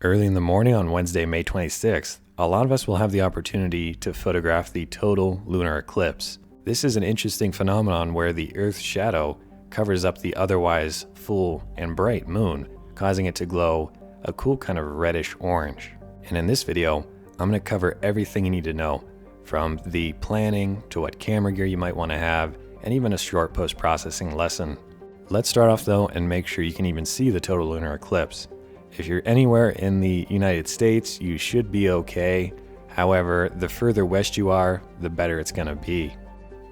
Early in the morning on Wednesday, May 26th, a lot of us will have the opportunity to photograph the total lunar eclipse. This is an interesting phenomenon where the Earth's shadow covers up the otherwise full and bright moon, causing it to glow a cool kind of reddish orange. And in this video, I'm going to cover everything you need to know, from the planning to what camera gear you might want to have, and even a short post-processing lesson. Let's start off though and make sure you can even see the total lunar eclipse. If you're anywhere in the United States, you should be okay. However, the further west you are, the better it's gonna be.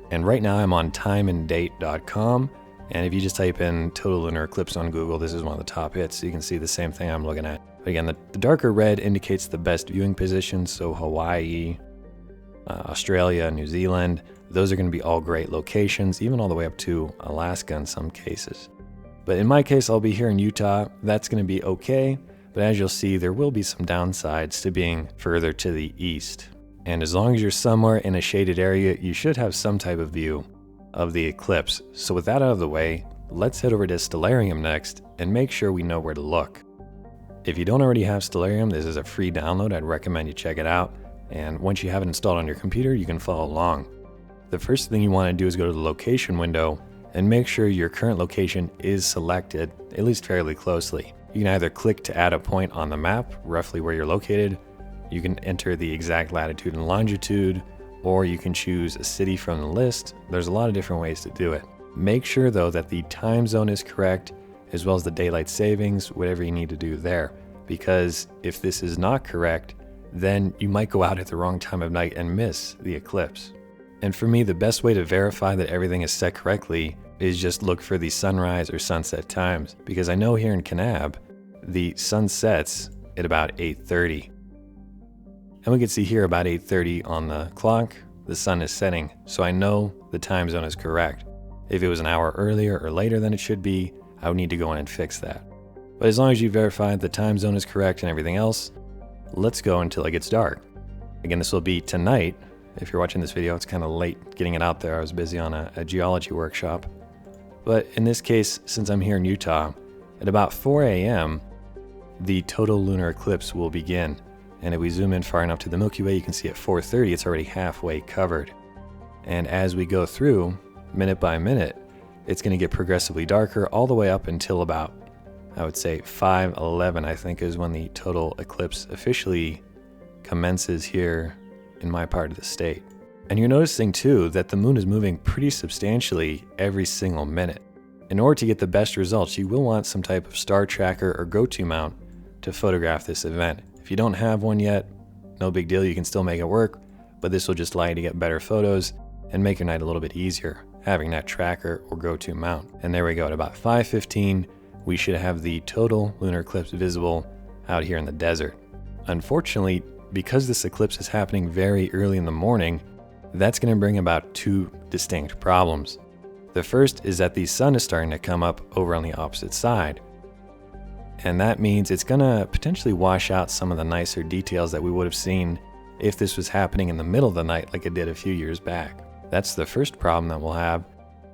And right now I'm on timeanddate.com, and if you just type in total lunar eclipse on Google, this is one of the top hits, so you can see the same thing I'm looking at. But again, the darker red indicates the best viewing positions, so Hawaii, Australia, New Zealand, those are gonna be all great locations, even all the way up to Alaska in some cases. But in my case, I'll be here in Utah. That's going to be okay, but as you'll see, there will be some downsides to being further to the east. And as long as you're somewhere in a shaded area, you should have some type of view of the eclipse. So with that out of the way, let's head over to Stellarium next and make sure we know where to look. If you don't already have Stellarium, this is a free download. I'd recommend you check it out. And once you have it installed on your computer, you can follow along. The first thing you want to do is go to the location window and make sure your current location is selected, at least fairly closely. You can either click to add a point on the map, roughly where you're located, you can enter the exact latitude and longitude, or you can choose a city from the list. There's a lot of different ways to do it. Make sure though that the time zone is correct, as well as the daylight savings, whatever you need to do there. Because if this is not correct, then you might go out at the wrong time of night and miss the eclipse. And for me, the best way to verify that everything is set correctly is just look for the sunrise or sunset times, because I know here in Kanab, the sun sets at about 8:30. And we can see here about 8:30 on the clock, the sun is setting, so I know the time zone is correct. If it was an hour earlier or later than it should be, I would need to go in and fix that. But as long as you verify the time zone is correct and everything else, let's go until it gets dark. Again, this will be tonight. If you're watching this video, it's kind of late getting it out there. I was busy on a geology workshop. But in this case, since I'm here in Utah, at about 4 a.m., the total lunar eclipse will begin. And if we zoom in far enough to the Milky Way, you can see at 4:30, it's already halfway covered. And as we go through, minute by minute, it's going to get progressively darker all the way up until about, I would say 5:11, I think is when the total eclipse officially commences here in my part of the state. And you're noticing too that the moon is moving pretty substantially every single minute. In order to get the best results, you will want some type of star tracker or go-to mount to photograph this event. If you don't have one yet, no big deal, you can still make it work, but this will just allow you to get better photos and make your night a little bit easier, having that tracker or go-to mount. And there we go, at about 5:15, we should have the total lunar eclipse visible out here in the desert. Unfortunately, because this eclipse is happening very early in the morning, that's going to bring about two distinct problems. The first is that the sun is starting to come up over on the opposite side. And that means it's going to potentially wash out some of the nicer details that we would have seen if this was happening in the middle of the night like it did a few years back. That's the first problem that we'll have.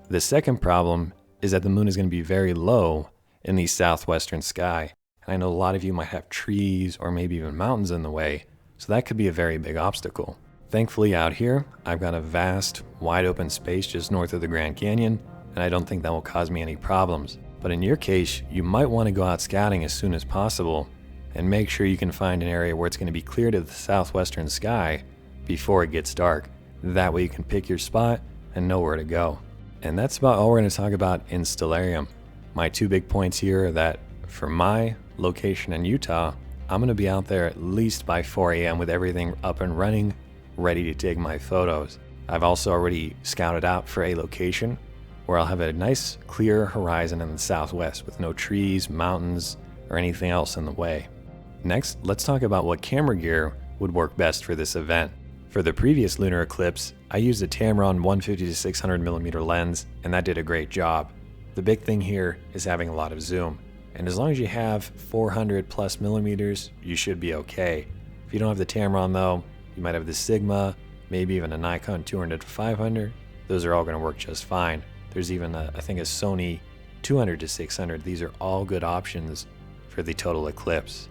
The second problem is that the moon is going to be very low in the southwestern sky. And I know a lot of you might have trees or maybe even mountains in the way, so that could be a very big obstacle. Thankfully out here, I've got a vast, wide open space just north of the Grand Canyon, and I don't think that will cause me any problems. But in your case, you might want to go out scouting as soon as possible and make sure you can find an area where it's going to be clear to the southwestern sky before it gets dark. That way you can pick your spot and know where to go. And that's about all we're going to talk about in Stellarium. My two big points here are that for my location in Utah, I'm going to be out there at least by 4 a.m. with everything up and running, ready to take my photos. I've also already scouted out for a location where I'll have a nice clear horizon in the southwest with no trees, mountains, or anything else in the way. Next, let's talk about what camera gear would work best for this event. For the previous lunar eclipse, I used a Tamron 150-600mm lens, and that did a great job. The big thing here is having a lot of zoom. And as long as you have 400 plus millimeters, you should be okay. If you don't have the Tamron though, you might have the Sigma, maybe even a Nikon 200-500. Those are all going to work just fine. There's even I think a Sony 200-600. These are all good options for the total eclipse.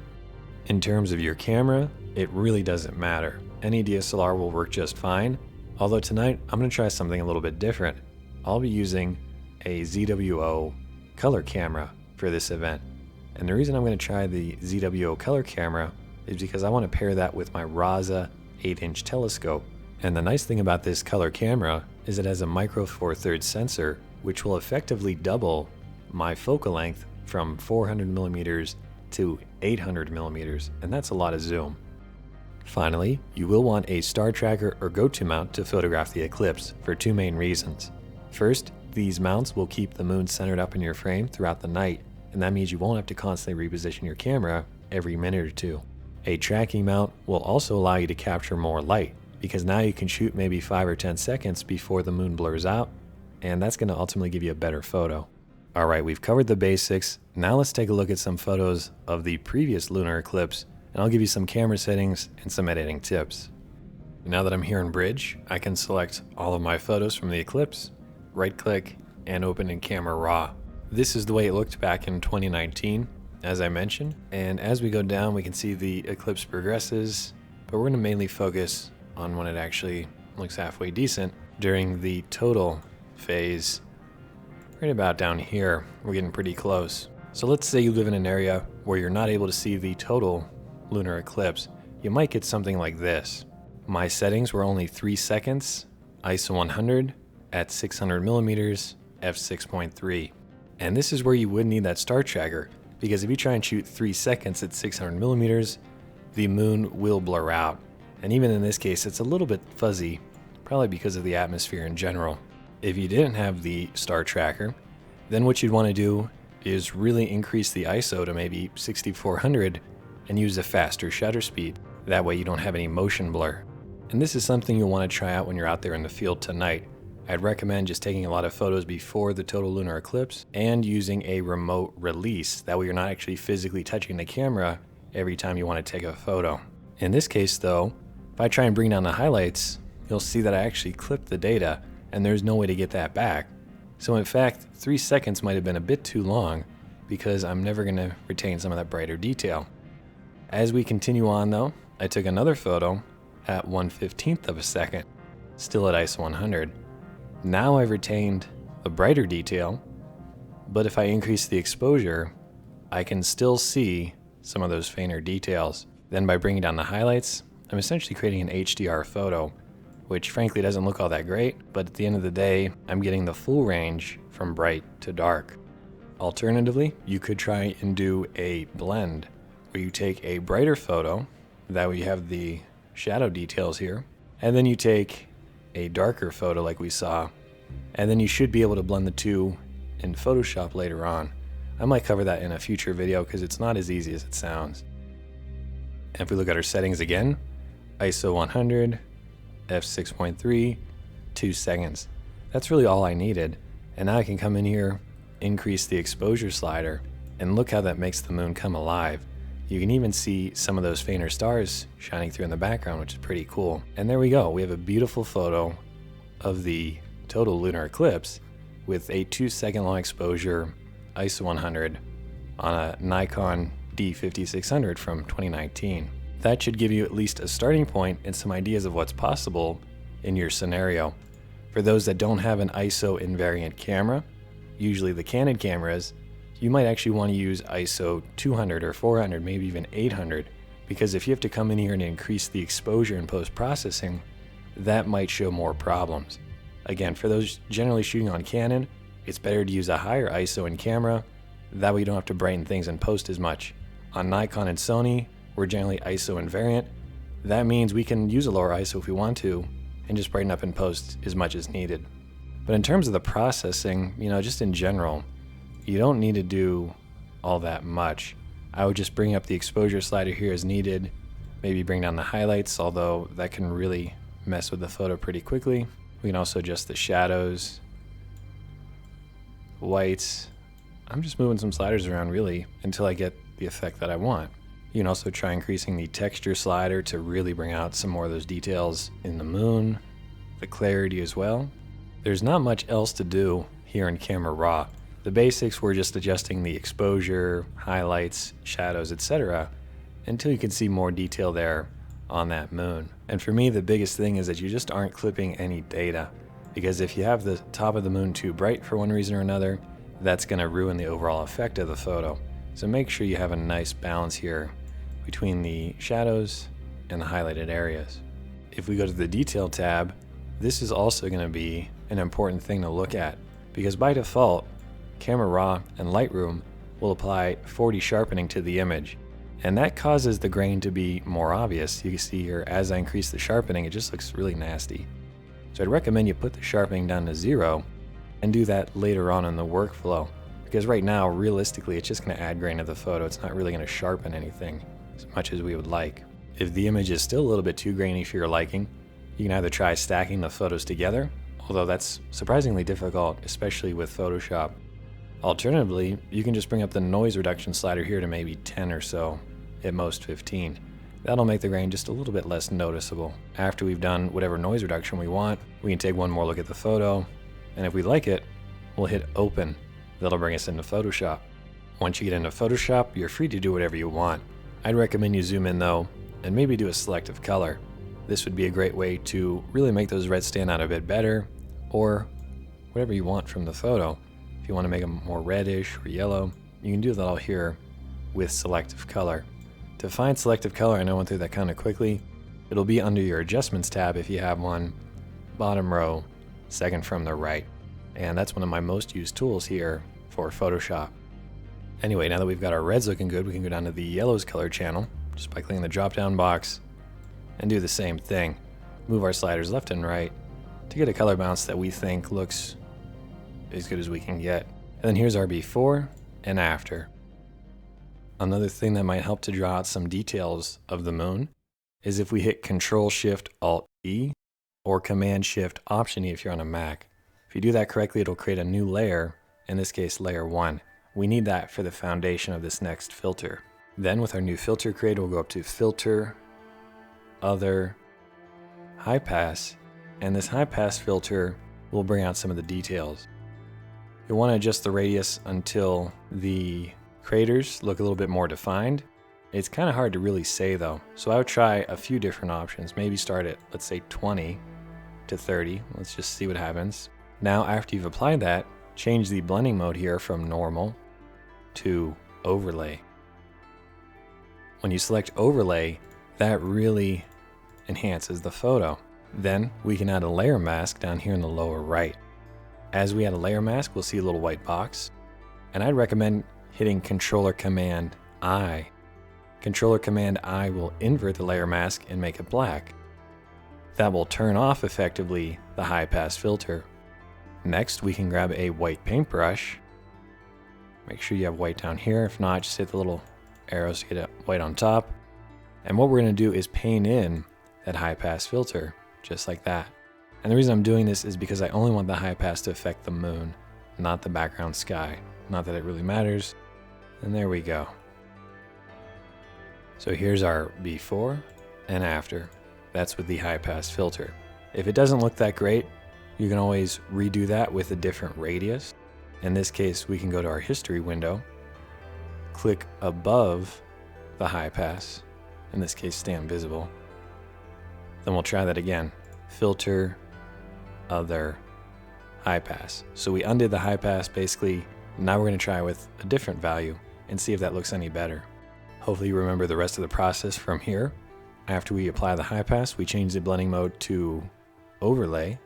In terms of your camera, it really doesn't matter. Any DSLR will work just fine, although tonight I'm going to try something a little bit different. I'll be using a ZWO color camera for this event. And the reason I'm going to try the ZWO color camera is because I want to pair that with my RASA 8-inch telescope. And the nice thing about this color camera is it has a micro four thirds sensor, which will effectively double my focal length from 400 millimeters to 800 millimeters, and that's a lot of zoom. Finally, you will want a star tracker or go-to mount to photograph the eclipse for two main reasons. First, these mounts will keep the moon centered up in your frame throughout the night, and that means you won't have to constantly reposition your camera every minute or two. A tracking mount will also allow you to capture more light, because now you can shoot maybe 5 or 10 seconds before the moon blurs out, and that's going to ultimately give you a better photo. Alright, we've covered the basics. Now let's take a look at some photos of the previous lunar eclipse, and I'll give you some camera settings and some editing tips. Now that I'm here in Bridge, I can select all of my photos from the eclipse, right-click, and open in Camera Raw. This is the way it looked back in 2019, as I mentioned, and as we go down we can see the eclipse progresses, but we're going to mainly focus on when it actually looks halfway decent during the total phase. Right about down here, we're getting pretty close. So let's say you live in an area where you're not able to see the total lunar eclipse. You might get something like this. My settings were only 3 seconds, ISO 100 at 600 millimeters, f6.3. And this is where you would need that star tracker, because if you try and shoot 3 seconds at 600 millimeters, the moon will blur out. And even in this case, it's a little bit fuzzy, probably because of the atmosphere in general. If you didn't have the star tracker, then what you'd want to do is really increase the ISO to maybe 6400 and use a faster shutter speed. That way you don't have any motion blur. And this is something you'll want to try out when you're out there in the field tonight. I'd recommend just taking a lot of photos before the total lunar eclipse and using a remote release. That way you're not actually physically touching the camera every time you want to take a photo. In this case though, if I try and bring down the highlights, you'll see that I actually clipped the data and there's no way to get that back. So in fact, 3 seconds might have been a bit too long because I'm never going to retain some of that brighter detail. As we continue on though, I took another photo at 1/15 of a second, still at ISO 100. Now I've retained the brighter detail, but if I increase the exposure, I can still see some of those fainter details. Then by bringing down the highlights, I'm essentially creating an HDR photo, which frankly doesn't look all that great, but at the end of the day, I'm getting the full range from bright to dark. Alternatively, you could try and do a blend, where you take a brighter photo, that way you have the shadow details here, and then you take a darker photo like we saw, and then you should be able to blend the two in Photoshop later on. I might cover that in a future video because it's not as easy as it sounds. And if we look at our settings again, ISO 100, f6.3, 2 seconds. That's really all I needed. And now I can come in here, increase the exposure slider, and look how that makes the moon come alive. You can even see some of those fainter stars shining through in the background, which is pretty cool. And there we go. We have a beautiful photo of the total lunar eclipse with a 2-second long exposure, ISO 100 on a Nikon D5600 from 2019. That should give you at least a starting point and some ideas of what's possible in your scenario. For those that don't have an ISO invariant camera, usually the Canon cameras, you might actually want to use ISO 200 or 400, maybe even 800, because if you have to come in here and increase the exposure in post-processing, that might show more problems. Again, for those generally shooting on Canon, it's better to use a higher ISO in camera, that way you don't have to brighten things in post as much. On Nikon and Sony, we're generally ISO invariant. That means we can use a lower ISO if we want to, and just brighten up in post as much as needed. But in terms of the processing, just in general, you don't need to do all that much. I would just bring up the exposure slider here as needed, maybe bring down the highlights, although that can really mess with the photo pretty quickly. We can also adjust the shadows, whites. I'm just moving some sliders around really until I get the effect that I want. You can also try increasing the texture slider to really bring out some more of those details in the moon, the clarity as well. There's not much else to do here in Camera Raw. The basics were just adjusting the exposure, highlights, shadows, etc. until you can see more detail there on that moon. And for me, the biggest thing is that you just aren't clipping any data, because if you have the top of the moon too bright for one reason or another, that's going to ruin the overall effect of the photo. So make sure you have a nice balance here between the shadows and the highlighted areas. If we go to the detail tab, this is also going to be an important thing to look at, because by default, Camera Raw and Lightroom will apply 40 sharpening to the image, and that causes the grain to be more obvious. You can see here, as I increase the sharpening, it just looks really nasty. So I'd recommend you put the sharpening down to 0 and do that later on in the workflow, because right now, realistically, it's just going to add grain to the photo. It's not really going to sharpen anything as much as we would like. If the image is still a little bit too grainy for your liking, you can either try stacking the photos together, although that's surprisingly difficult, especially with Photoshop. Alternatively, you can just bring up the noise reduction slider here to maybe 10 or so, at most 15. That'll make the grain just a little bit less noticeable. After we've done whatever noise reduction we want, we can take one more look at the photo, and if we like it, we'll hit open. That'll bring us into Photoshop. Once you get into Photoshop, you're free to do whatever you want. I'd recommend you zoom in though, and maybe do a selective color. This would be a great way to really make those reds stand out a bit better, or whatever you want from the photo. If you want to make them more reddish or yellow, you can do that all here with selective color. To find selective color, I know I went through that kind of quickly. It'll be under your adjustments tab if you have one, bottom row, second from the right. And that's one of my most used tools here for Photoshop. Anyway, now that we've got our reds looking good, we can go down to the yellows color channel just by clicking the drop down box and do the same thing. Move our sliders left and right to get a color bounce that we think looks as good as we can get. And then here's our before and after. Another thing that might help to draw out some details of the moon is if we hit Control-Shift-Alt-E or Command-Shift-Option-E if you're on a Mac. If you do that correctly, it'll create a new layer, in this case layer 1. We need that for the foundation of this next filter. Then with our new filter created, we'll go up to Filter, Other, High Pass, and this high pass filter will bring out some of the details. You'll want to adjust the radius until the craters look a little bit more defined. It's kind of hard to really say though, so I would try a few different options. Maybe start at, let's say, 20 to 30. Let's just see what happens. Now, after you've applied that, change the blending mode here from normal to overlay. When you select overlay, that really enhances the photo. Then we can add a layer mask down here in the lower right. As we add a layer mask, we'll see a little white box, and I'd recommend hitting Controller-Command-I. Controller-Command-I will invert the layer mask and make it black. That will turn off effectively the high pass filter. Next, we can grab a white paintbrush. Make sure you have white down here. If not, just hit the little arrows to get it white on top. And what we're going to do is paint in that high pass filter, just like that. And the reason I'm doing this is because I only want the high pass to affect the moon, not the background sky. Not that it really matters. And there we go. So here's our before and after. That's with the high pass filter. If it doesn't look that great, you can always redo that with a different radius. In this case, we can go to our history window, click above the high pass, in this case stay invisible. Then we'll try that again. Filter, other, high pass. So we undid the high pass basically. Now we're going to try with a different value and see if that looks any better. Hopefully you remember the rest of the process from here. After we apply the high pass, we change the blending mode to overlay.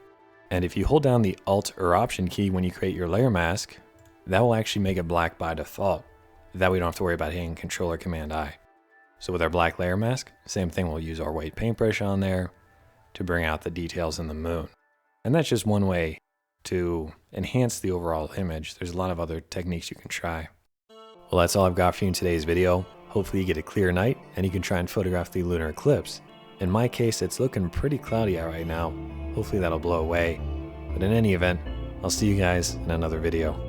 And if you hold down the Alt or Option key when you create your layer mask, that will actually make it black by default. That way we don't have to worry about hitting Controller-Command-I. So with our black layer mask, same thing, we'll use our white paintbrush on there to bring out the details in the moon. And that's just one way to enhance the overall image. There's a lot of other techniques you can try. Well, that's all I've got for you in today's video. Hopefully you get a clear night and you can try and photograph the lunar eclipse. In my case, it's looking pretty cloudy out right now. Hopefully that'll blow away. But in any event, I'll see you guys in another video.